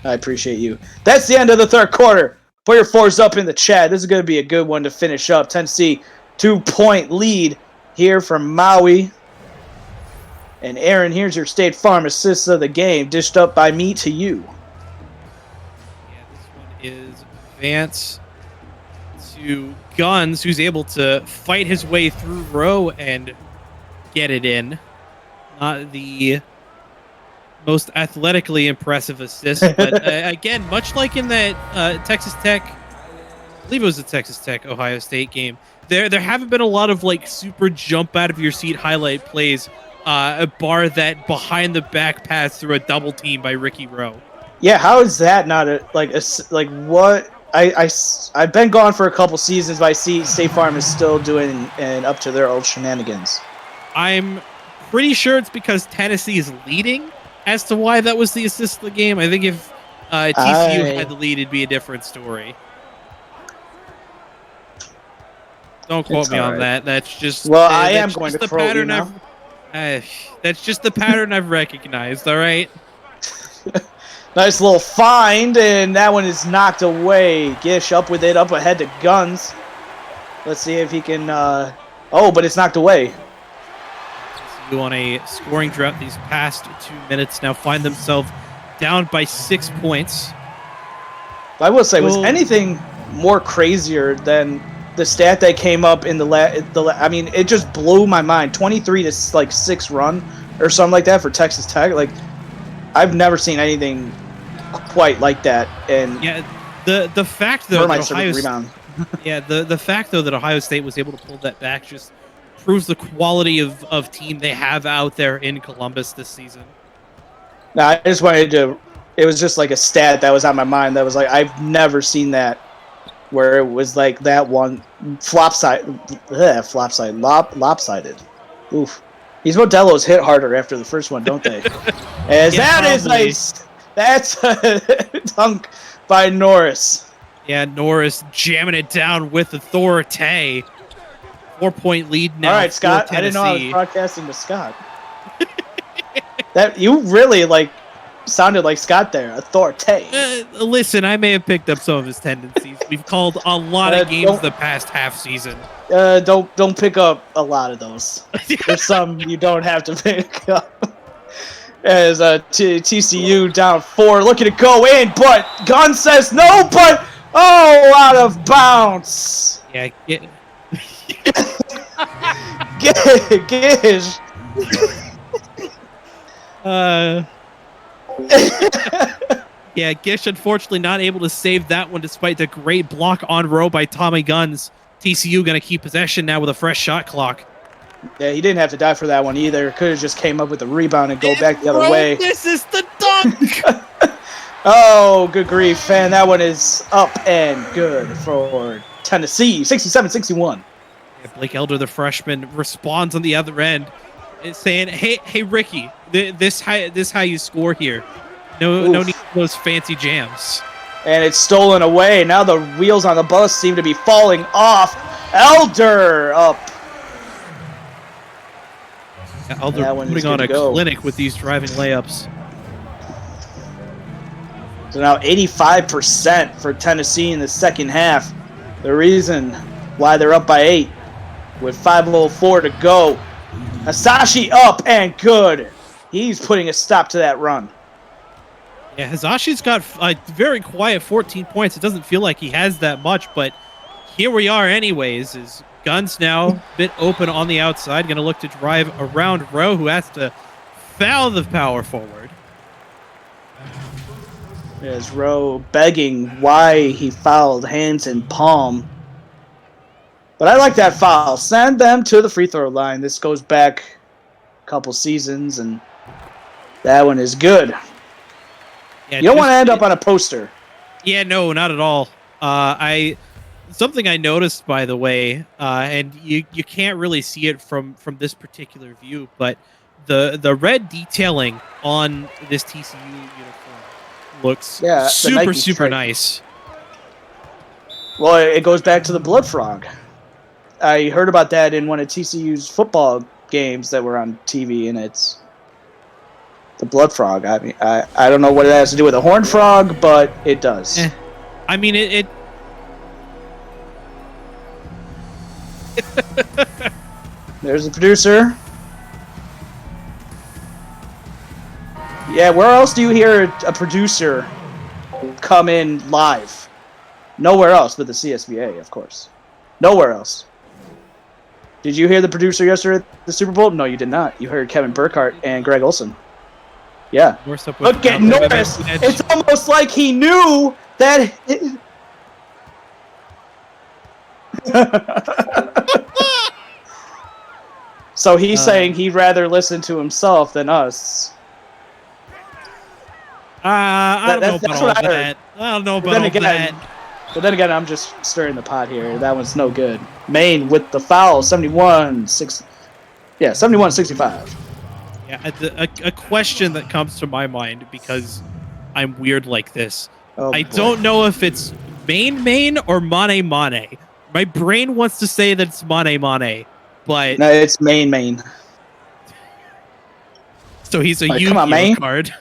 Speaker 1: I appreciate you. That's the end of the third quarter. Put your fours up in the chat. This is going to be a good one to finish up. Tennessee, 2-point lead here from Maui. And Aaron, here's your State Farm assist of the game, dished up by me to you.
Speaker 2: Yeah, this one is Vance to Guns, who's able to fight his way through row and get it in. Not the most athletically impressive assist, but again, much like in that Texas Tech, I believe it was the Texas Tech Ohio State game, there haven't been a lot of like super jump out of your seat highlight plays, bar that behind the back pass through a double team by Ricky Rowe.
Speaker 1: Yeah, how is that not like what? I've been gone for a couple seasons, but I see State Farm is still doing and up to their old shenanigans.
Speaker 2: I'm pretty sure it's because Tennessee is leading as to why that was the assist of the game. I think if TCU had the lead, it'd be a different story. Don't quote me on that. That's just
Speaker 1: I am going to quote you now.
Speaker 2: That's just the pattern I've recognized. All right.
Speaker 1: Nice little find, and that one is knocked away. Gish up with it, up ahead to Guns. Let's see if he can. Oh, but it's knocked away.
Speaker 2: TCU on a scoring drought these past 2 minutes now find themselves down by 6 points.
Speaker 1: I will say, was anything more crazier than the stat that came up in I mean, it just blew my mind. 23 to 6 run or something like that for Texas Tech. Like, I've never seen anything quite like that. And
Speaker 2: yeah, the fact though that Ohio
Speaker 1: rebound.
Speaker 2: Yeah, the fact though that Ohio State was able to pull that back just proves the quality of team they have out there in Columbus this season.
Speaker 1: No, I just wanted to. It was just like a stat that was on my mind. That was like, I've never seen that, where it was like that one lopsided. Oof. These Modelo's hit harder after the first one, don't they? As
Speaker 2: Yeah,
Speaker 1: that is
Speaker 2: probably.
Speaker 1: nice. That's a dunk by Norris.
Speaker 2: Yeah, Norris jamming it down with authority. 4-point lead now.
Speaker 1: All right, Scott.
Speaker 2: For
Speaker 1: I didn't know I was
Speaker 2: Tennessee.
Speaker 1: broadcasting to Scott. That you really sounded like Scott there. Authority.
Speaker 2: Listen, I may have picked up some of his tendencies. We've called a lot of games the past half season.
Speaker 1: Don't pick up a lot of those. There's some you don't have to pick up. As TCU down 4, looking to go in, but Gunn says no, but out of bounds.
Speaker 2: Yeah,
Speaker 1: Gish.
Speaker 2: Yeah, Gish unfortunately not able to save that one despite the great block on row by Tommy Guns TCU going to keep possession now with a fresh shot clock.
Speaker 1: Yeah, he didn't have to die for that one either. Could have just came up with a rebound and go back the other way.
Speaker 2: This is the dunk!
Speaker 1: Oh, good grief, man. That one is up and good for Tennessee. 67-61.
Speaker 2: Yeah, Blake Elder, the freshman, responds on the other end, saying, "Hey, Ricky, this how you score here. No need for those fancy jams."
Speaker 1: And it's stolen away. Now the wheels on the bus seem to be falling off. Elder up.
Speaker 2: Yeah, Elder putting on a clinic with these driving layups.
Speaker 1: So now 85% for Tennessee in the second half. The reason why they're up by 8 with 5:04 to go. Hasashi up and good. He's putting a stop to that run.
Speaker 2: Yeah, Hasashi's got a very quiet 14 points. It doesn't feel like he has that much, but here we are anyways. His gun's now a bit open on the outside. Going to look to drive around Rowe, who has to foul the power forward.
Speaker 1: There's Rowe begging why he fouled hands and palm. But I like that foul. Send them to the free throw line. This goes back a couple seasons, and that one is good.
Speaker 2: Yeah,
Speaker 1: you don't want to end up on a poster.
Speaker 2: Yeah, no, not at all. Something I noticed, by the way, and you can't really see it from this particular view, but the red detailing on this TCU uniform looks super nice.
Speaker 1: Well, it goes back to the Blood Frog. I heard about that in one of TCU's football games that were on TV, and it's the Blood Frog. I mean, I don't know what it has to do with a horned frog, but it does.
Speaker 2: I mean, it
Speaker 1: There's the producer. Yeah, where else do you hear a producer come in live? Nowhere else but the CSBA, of course. Nowhere else. Did you hear the producer yesterday at the Super Bowl? No, you did not. You heard Kevin Burkhardt and Greg Olson. Yeah. Look at Norris. It's almost like he knew that... So he's saying he'd rather listen to himself than us.
Speaker 2: I don't know about all that. I don't know about all that.
Speaker 1: But then again, I'm just stirring the pot here. That one's no good. Maine with the foul, 71-65.
Speaker 2: Yeah, a question that comes to my mind because I'm weird like this. I don't know if it's Maine or Mane. My brain wants to say that it's Mane, but
Speaker 1: no, it's Maine.
Speaker 2: So he's a Yu-Gi-Oh card.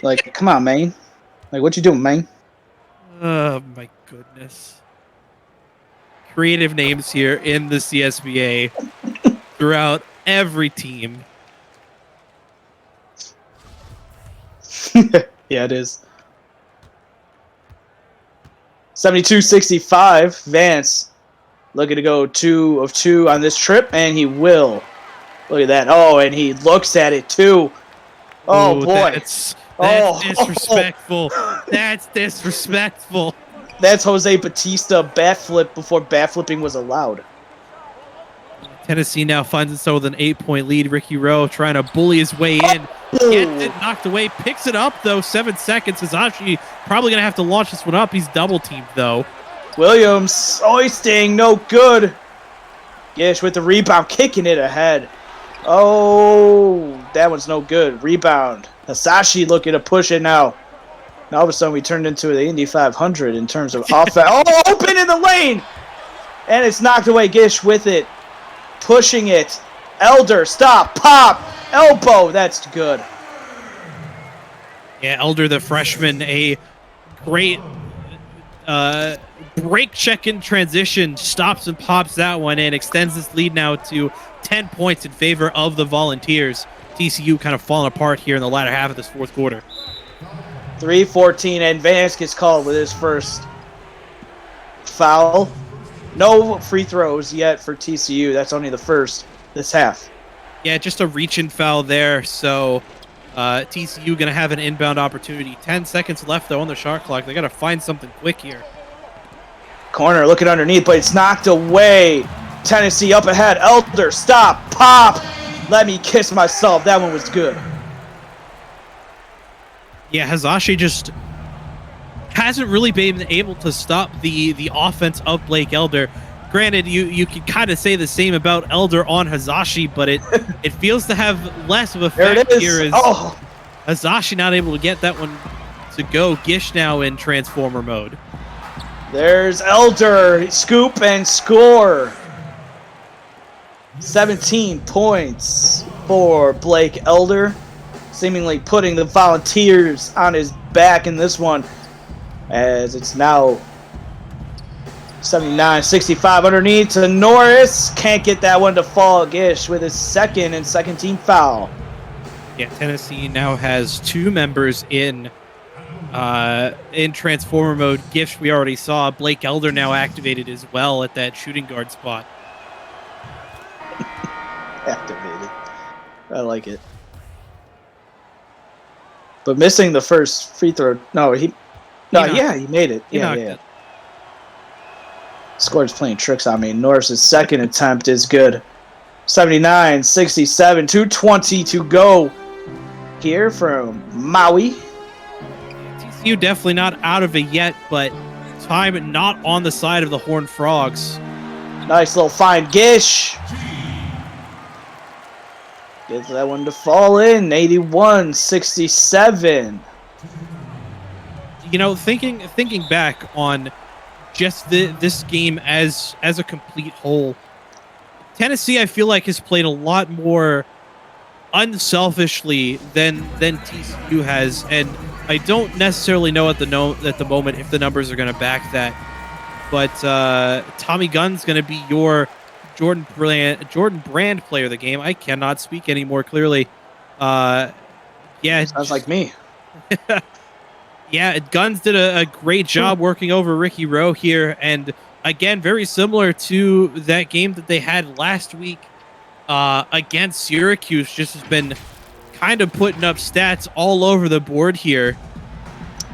Speaker 1: Like, come on, Maine. Like, what you doing, Maine?
Speaker 2: Oh my goodness. Creative names here in the CSBA throughout every team.
Speaker 1: Yeah, it is. 72-65. Vance looking to go 2 of 2 on this trip, and he will. Look at that. Oh, and he looks at it too. Oh, boy.
Speaker 2: That's disrespectful. That's disrespectful.
Speaker 1: That's Jose Batista bat flip before bat flipping was allowed.
Speaker 2: Tennessee now finds itself with an 8-point lead. Ricky Rowe trying to bully his way in. Gets it knocked away. Picks it up, though. 7 seconds. Hasashi probably going to have to launch this one up. He's double-teamed, though.
Speaker 1: Williams hoisting. No good. Gish with the rebound. Kicking it ahead. Oh, that one's no good. Rebound. Hasashi looking to push it now. Now all of a sudden we turned into the Indy 500 in terms of offense. Oh, open in the lane! And it's knocked away. Gish with it. Pushing it. Elder, stop, pop, elbow. That's good.
Speaker 2: Yeah, Elder, the freshman, a great break check in transition, stops and pops that one in, extends this lead now to 10 points in favor of the Volunteers. TCU kind of falling apart here in the latter half of this fourth quarter.
Speaker 1: 3:14, and Vance gets called with his first foul. No free throws yet for TCU. That's only the first this half.
Speaker 2: Yeah, just a reach-in foul there. So TCU going to have an inbound opportunity. 10 seconds left, though, on the shot clock. They got to find something quick here.
Speaker 1: Corner looking underneath, but it's knocked away. Tennessee up ahead. Elder, stop, pop. Let me kiss myself. That one was good.
Speaker 2: Yeah, Hazashi just hasn't really been able to stop the offense of Blake Elder. Granted, you can kind of say the same about Elder on Hazashi, but it feels to have less of a effect here. Is Hazashi not able to get that one to go? Gish now in Transformer mode.
Speaker 1: There's Elder. Scoop and score. 17 points for Blake Elder. Seemingly putting the Volunteers on his back in this one, as it's now 79-65 underneath to Norris. Can't get that one to fall. Gish with his second team foul.
Speaker 2: Yeah, Tennessee now has 2 members in Transformer mode. Gish we already saw. Blake Elder now activated as well at that shooting guard spot.
Speaker 1: Activated. I like it. But missing the first free throw. He made it. Yeah. Score's playing tricks on me. Norris's second attempt is good. 79-67, 2:20 to go here from Maui.
Speaker 2: TCU definitely not out of it yet, but time not on the side of the Horned Frogs.
Speaker 1: Nice little find, Gish. Gets that one to fall in. 81-67.
Speaker 2: You know, thinking back on just this game as a complete whole, Tennessee, I feel like, has played a lot more unselfishly than TCU has, and I don't necessarily know at the moment if the numbers are going to back that. But Tommy Gunn's going to be your Jordan Brand player of the game. I cannot speak any more clearly. Yeah,
Speaker 1: sounds like me.
Speaker 2: Yeah, Guns did a great job working over Ricky Rowe here, and again, very similar to that game that they had last week against Syracuse. Just has been kind of putting up stats all over the board here.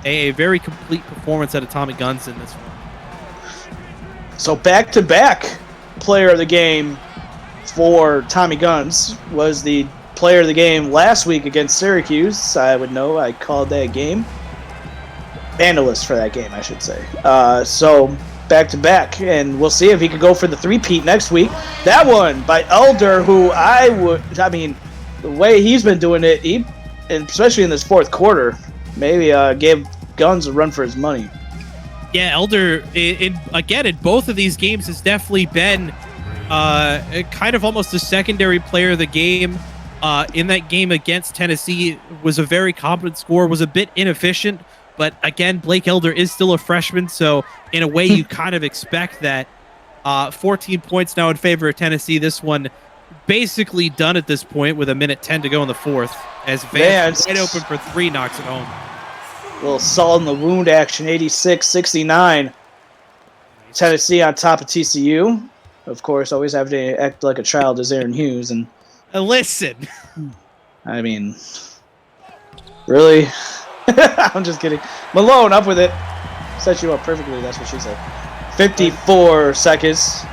Speaker 2: A very complete performance out of Tommy Guns in this one.
Speaker 1: So back-to-back player of the game for Tommy Guns was the player of the game last week against Syracuse. I would know. I called that game. Analyst for that game, I should say. So back-to-back, and we'll see if he could go for the three-peat next week. That one by Elder, who the way he's been doing it, and especially in this fourth quarter, maybe gave Guns a run for his money.
Speaker 2: Yeah, Elder, in both of these games, has definitely been kind of almost a secondary player of the game. In that game against Tennessee, was a very competent scorer, was a bit inefficient, but again, Blake Elder is still a freshman, so in a way you kind of expect that. 14 points now in favor of Tennessee. This one basically done at this point with 1:10 to go in the fourth, as Vance wide open for 3 knocks it home.
Speaker 1: A little salt in the wound action, 86-69. Tennessee on top of TCU. Of course, always have to act like a child as Aaron Hughes. And
Speaker 2: listen.
Speaker 1: I mean, really? I'm just kidding. Malone, up with it. Set you up perfectly, that's what she said. 54 seconds.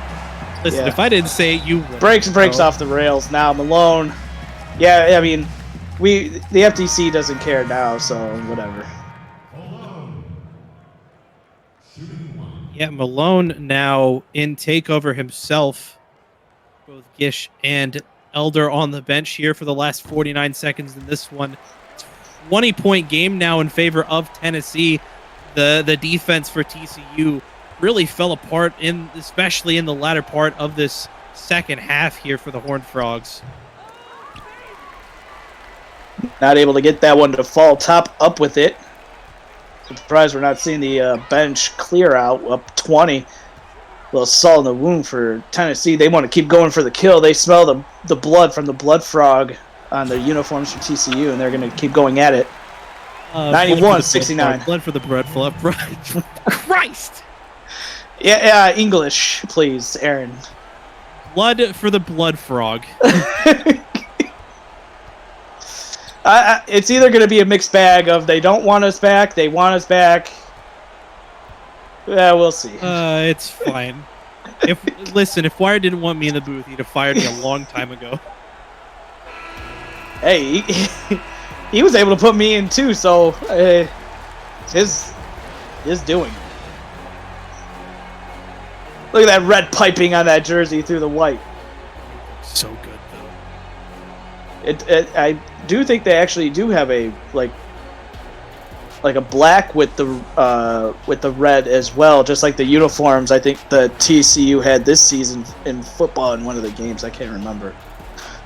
Speaker 2: Listen, if I didn't say it, you would.
Speaker 1: Breaks off the rails now. Malone. Yeah, I mean, the FTC doesn't care now, so whatever.
Speaker 2: Yeah, Malone now in takeover himself. Both Gish and Elder on the bench here for the last 49 seconds in this one. 20-point game now in favor of Tennessee. The defense for TCU really fell apart, especially in the latter part of this second half here for the Horned Frogs.
Speaker 1: Not able to get that one to fall top up with it. Surprised we're not seeing the bench clear out, up 20. A little salt in the wound for Tennessee. They want to keep going for the kill. They smell the blood from the blood frog on their uniforms from TCU, and they're going to keep going at it. 91-69.
Speaker 2: Blood for the blood frog. Christ!
Speaker 1: Yeah, English, please, Aaron.
Speaker 2: Blood for the blood frog.
Speaker 1: It's either going to be a mixed bag of they don't want us back, they want us back. Yeah, we'll see.
Speaker 2: It's fine. If Wire didn't want me in the booth, he'd have fired me a long time ago.
Speaker 1: Hey, he was able to put me in too, so his doing. Look at that red piping on that jersey through the white.
Speaker 2: So good though.
Speaker 1: I do think they actually do have a like a black with the red as well, just like the uniforms. I think the TCU had this season in football in one of the games. I can't remember,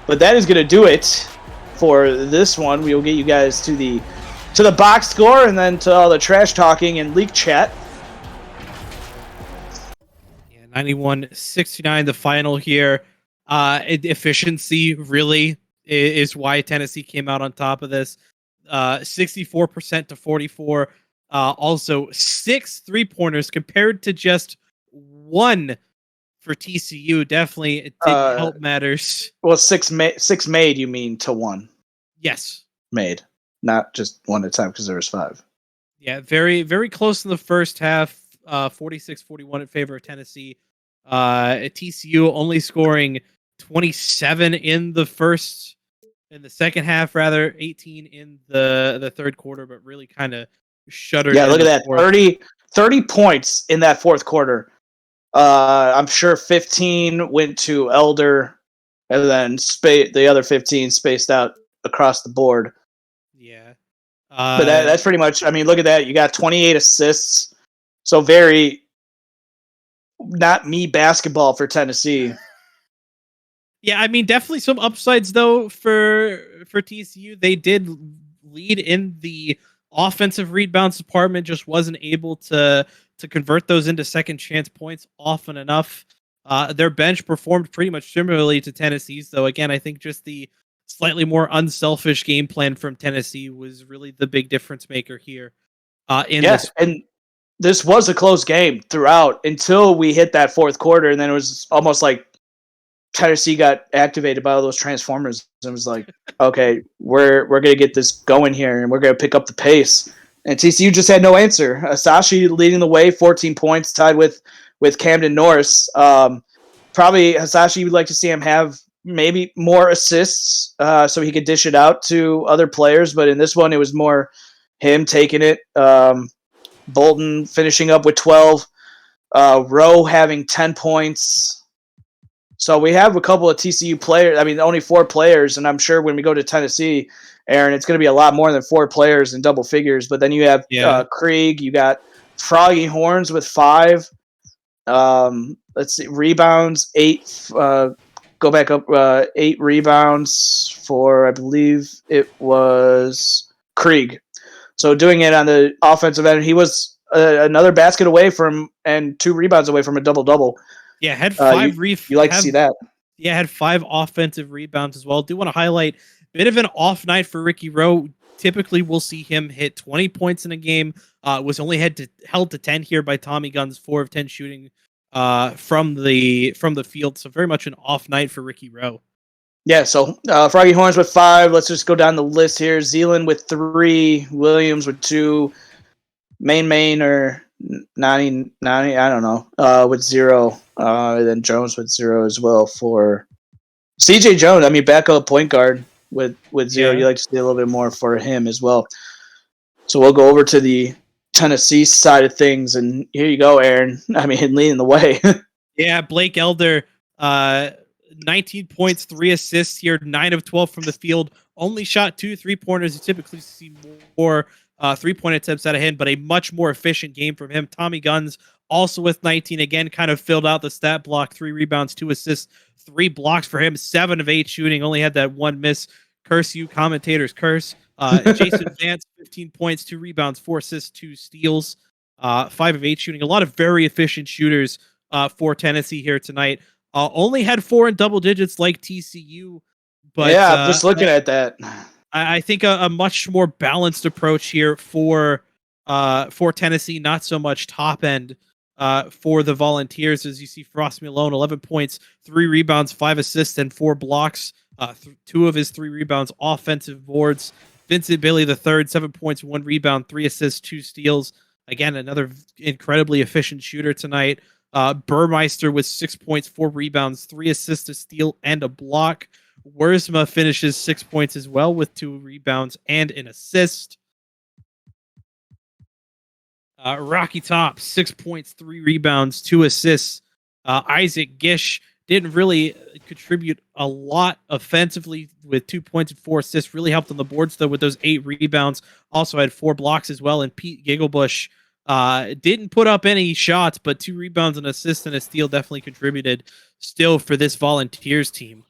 Speaker 1: but that is going to do it for this one. We will get you guys to the box score and then to all the trash talking and leak chat.
Speaker 2: 91-69, the final here. Efficiency really is why Tennessee came out on top of this. 64% to 44. Also, 6 3-pointers compared to just 1 for TCU. Definitely it didn't help matters.
Speaker 1: Well, 6 made, you mean, to 1?
Speaker 2: Yes.
Speaker 1: Made. Not just 1 at a time because there was 5.
Speaker 2: Yeah, very, very close in the first half. 46-41 in favor of Tennessee. TCU only scoring 27 in the second half, rather 18 in the third quarter, but really kind of shuttered.
Speaker 1: Yeah, look at that. 30 points in that fourth quarter. I'm sure 15 went to Elder, and then the other 15 spaced out across the board.
Speaker 2: Yeah.
Speaker 1: But that's pretty much, I mean, look at that. You got 28 assists. So very not me basketball for Tennessee.
Speaker 2: Yeah, I mean, definitely some upsides though for TCU. They did lead in the offensive rebounds department, just wasn't able to convert those into second chance points often enough. Their bench performed pretty much similarly to Tennessee's, though. Again, I think just the slightly more unselfish game plan from Tennessee was really the big difference maker here.
Speaker 1: And this was a close game throughout until we hit that fourth quarter, and then it was almost like Tennessee got activated by all those transformers and was like, okay, we're gonna get this going here and we're gonna pick up the pace. And TCU just had no answer. Hasashi leading the way, 14 points, tied with Camden Norris. Probably Hasashi would like to see him have maybe more assists so he could dish it out to other players, but in this one it was more him taking it. Bolton finishing up with 12. Rowe having 10 points. So we have a couple of TCU players. I mean, only 4 players, and I'm sure when we go to Tennessee, Aaron, it's going to be a lot more than 4 players in double figures. But then you have Krieg. You got Froggy Horns with 5. Let's see, rebounds 8. Go back up. 8 rebounds for, I believe it was Krieg. So doing it on the offensive end, he was another basket away from and 2 rebounds away from a double-double.
Speaker 2: Yeah, had 5
Speaker 1: you like to see that.
Speaker 2: Yeah, had 5 offensive rebounds as well. Do want to highlight a bit of an off night for Ricky Rowe. Typically, we'll see him hit 20 points in a game. Was only held to 10 here by Tommy Gunn's 4 of 10 shooting from the field. So very much an off night for Ricky Rowe.
Speaker 1: Yeah, so Froggy Horns with 5. Let's just go down the list here. Zealand with 3. Williams with 2. Main or 90, I don't know, with 0. And then Jones with 0 as well for CJ Jones. I mean, backup point guard with 0. You like to see a little bit more for him as well. So we'll go over to the Tennessee side of things, and here you go, Aaron. I mean, leading the way.
Speaker 2: Yeah, Blake Elder, 19 points, 3 assists here, 9 of 12 from the field. Only shot 2 3-pointers. You typically see more 3-point attempts out of him, but a much more efficient game from him. Tommy Guns also with 19, again, kind of filled out the stat block. 3 rebounds, 2 assists, 3 blocks for him. 7 of 8 shooting, only had that 1 miss. Curse you, commentators, curse. Jason Vance, 15 points, 2 rebounds, 4 assists, 2 steals, 5 of 8 shooting. A lot of very efficient shooters for Tennessee here tonight. Only had 4 in double digits like TCU. But
Speaker 1: yeah, I'm just looking at that.
Speaker 2: I think a much more balanced approach here for Tennessee, not so much top end for the Volunteers. As you see, Frost Malone, 11 points, 3 rebounds, 5 assists, and 4 blocks. 2 of his 3 rebounds, offensive boards. Vincent Bailey III, 7 points, 1 rebound, 3 assists, 2 steals. Again, another incredibly efficient shooter tonight. Burmeister with 6 points, 4 rebounds, 3 assists, a steal, and a block. Wurzma finishes 6 points as well with 2 rebounds and an assist. Rocky Top, 6 points, 3 rebounds, 2 assists. Isaac Gish didn't really contribute a lot offensively with 2 points and 4 assists. Really helped on the boards, though, with those 8 rebounds. Also had 4 blocks as well. And Pete Gigglebush didn't put up any shots, but 2 rebounds, an assist, and a steal definitely contributed still for this Volunteers team.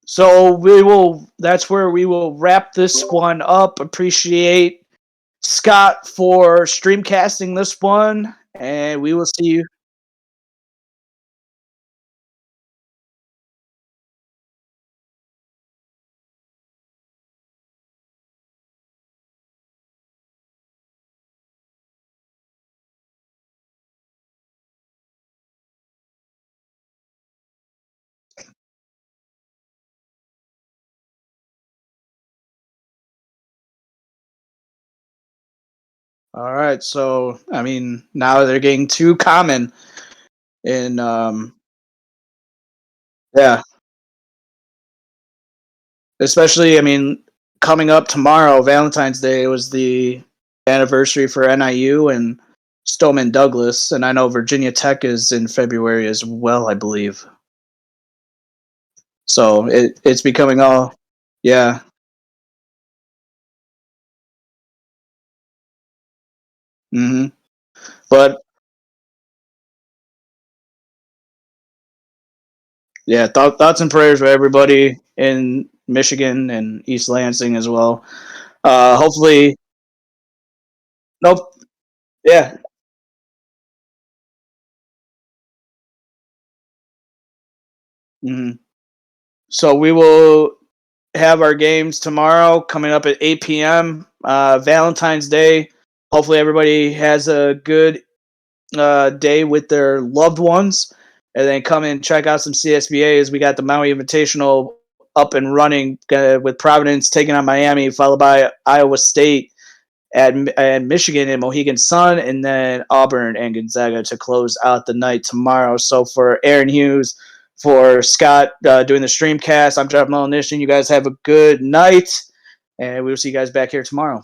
Speaker 1: So that's where we will wrap this one up. Appreciate Scott for streamcasting this one, and we will see you. All right, so I mean now they're getting too common in yeah, especially I mean coming up tomorrow, Valentine's Day was the anniversary for NIU and Stoneman Douglas, and I know Virginia Tech is in February as well, I believe. So it's becoming all yeah. Hmm. But yeah, thoughts and prayers for everybody in Michigan and East Lansing as well. Hopefully, nope. Yeah. Hmm. So we will have our games tomorrow coming up at 8 p.m. Valentine's Day. Hopefully, everybody has a good day with their loved ones, and then come and check out some CSBAs. We got the Maui Invitational up and running with Providence taking on Miami, followed by Iowa State at Michigan and Mohegan Sun, and then Auburn and Gonzaga to close out the night tomorrow. So for Aaron Hughes, for Scott doing the streamcast, I'm Jeff Melanishin. You guys have a good night, and we will see you guys back here tomorrow.